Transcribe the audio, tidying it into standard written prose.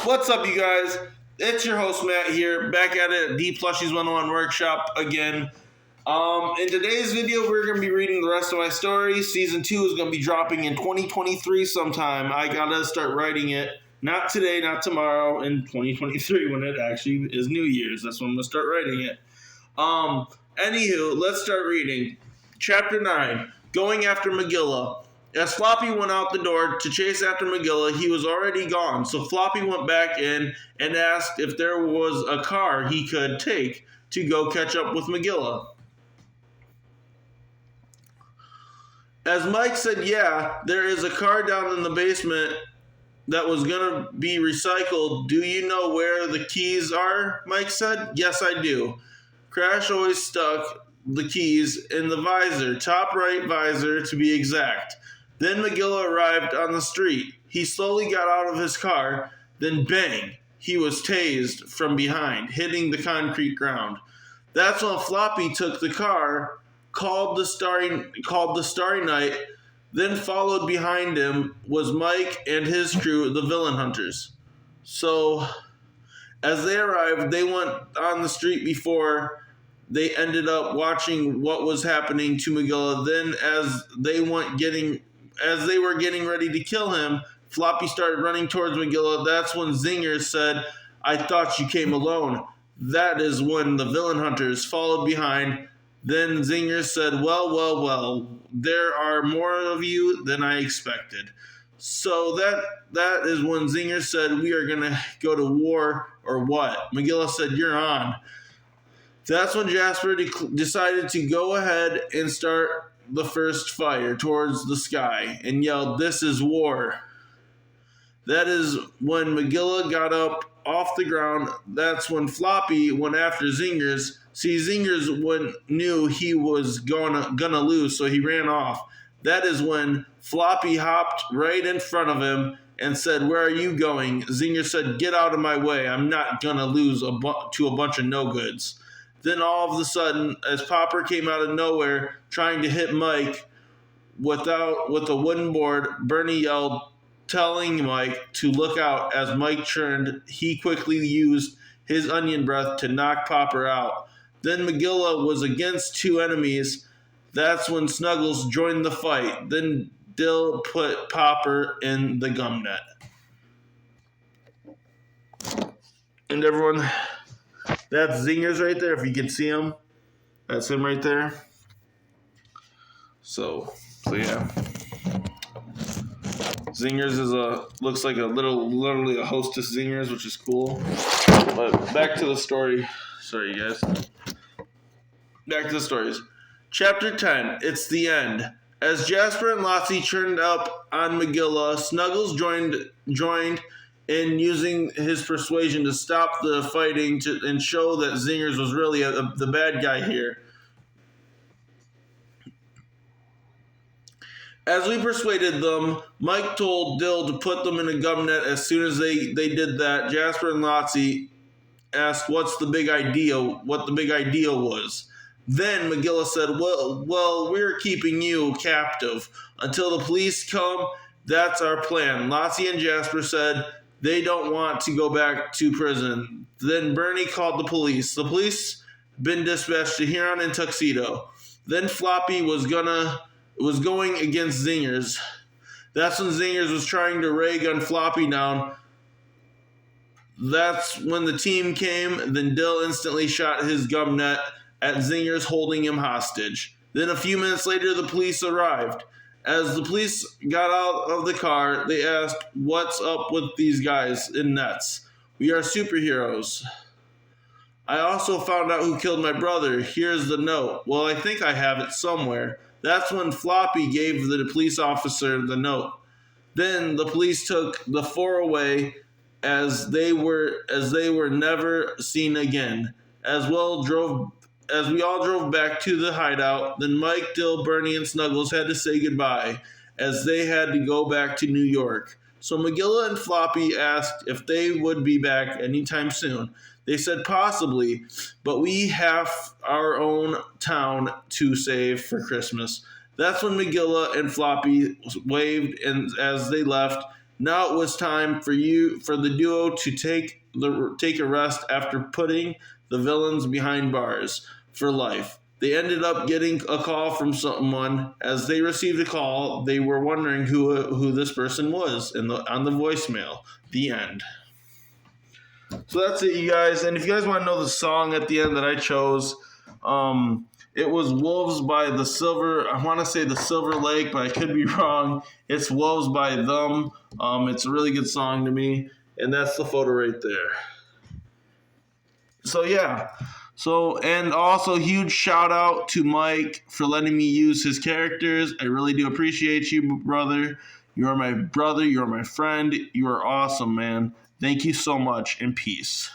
What's up, you guys? It's your host, Matt, here, back at it at D Plushies 101 Workshop again. In today's video, we're going to be reading the rest of my story. Season 2 is going to be dropping in 2023 sometime. I got to start writing it. Not today, not tomorrow, in 2023 when it actually is New Year's. That's when I'm going to start writing it. Anywho, let's start reading. Chapter 9, Going After Magilla. As Floppy went out the door to chase after Magilla, he was already gone, so Floppy went back in and asked if there was a car he could take to go catch up with Magilla. As Mike said, yeah, there is a car down in the basement that was going to be recycled. Do you know where the keys are? Mike said. Yes, I do. Crash always stuck the keys in the visor, top right visor to be exact. Then Magilla arrived on the street. He slowly got out of his car, then bang, he was tased from behind, hitting the concrete ground. That's when Floppy took the car, called the Starry Night, then followed behind him was Mike and his crew, the Villain Hunters. So, as they arrived, they went on the street before they ended up watching what was happening to Magilla. Then, as they were getting ready to kill him, Floppy started running towards Magilla. That's when Zinger said, "I thought you came alone." That is when the Villain Hunters followed behind. Then Zinger said, well, there are more of you than I expected. So that is when Zinger said, "We are going to go to war or what?" Magilla said, "You're on." That's when Jasper decided to go ahead and start the first fire towards the sky and yelled, "This is war." That is when Magilla got up off the ground. That's when Floppy went after Zingers. See, Zingers knew he was gonna lose, so he ran off. That is when Floppy hopped right in front of him and said, "Where are you going?" Zinger said, "Get out of my way. I'm not gonna lose to a bunch of no-goods." Then all of a sudden, as Popper came out of nowhere trying to hit Mike with a wooden board, Bernie yelled, telling Mike to look out. As Mike turned, he quickly used his onion breath to knock Popper out. Then Magilla was against two enemies. That's when Snuggles joined the fight. Then Dill put Popper in the gum net. And everyone, that's Zingers right there, if you can see him. That's him right there. So yeah. Zingers looks like literally a hostess Zingers, which is cool. But back to the story. Sorry, you guys. Back to the stories. Chapter 10, It's the End. As Jasper and Lotsie turned up on Magilla, Snuggles joined in using his persuasion to stop the fighting and show that Zingers was really the bad guy here. As we persuaded them, Mike told Dill to put them in a gum net. As soon as they did that, Jasper and Lotsie asked what the big idea was. Then Magilla said, well, we're keeping you captive until the police come. That's our plan. Lotsie and Jasper said they don't want to go back to prison. Then Bernie called the police. The police been dispatched to Huron and Tuxedo. Then Floppy was going against Zingers. That's when Zingers was trying to ray gun Floppy down. That's when the team came. Then Dill instantly shot his gum net at Zingers, holding him hostage. Then a few minutes later, the police arrived. As the police got out of the car, they asked, "What's up with these guys in nets? We are superheroes. I also found out who killed my brother. Here's the note." "Well, I think I have it somewhere." That's when Floppy gave the police officer the note. Then the police took the four away as they were never seen again. As we all drove back to the hideout, then Mike, Dill, Bernie, and Snuggles had to say goodbye as they had to go back to New York. So Magilla and Floppy asked if they would be back anytime soon. They said possibly, but we have our own town to save for Christmas. That's when Magilla and Floppy waved, and as they left, Now it was time for the duo to take a rest after putting the villains behind bars for life. They ended up getting a call from someone. As they received a call, they were wondering who this person was on the voicemail. The end. So that's it, you guys. And if you guys want to know the song at the end that I chose, it was Wolves by the Silver. I want to say the Silver Lake, but I could be wrong. It's Wolves by Them. It's a really good song to me, and that's the photo right there. So yeah. So, and also huge shout out to Mike for letting me use his characters. I really do appreciate you, brother. You are my brother. You are my friend. You are awesome, man. Thank you so much, and peace.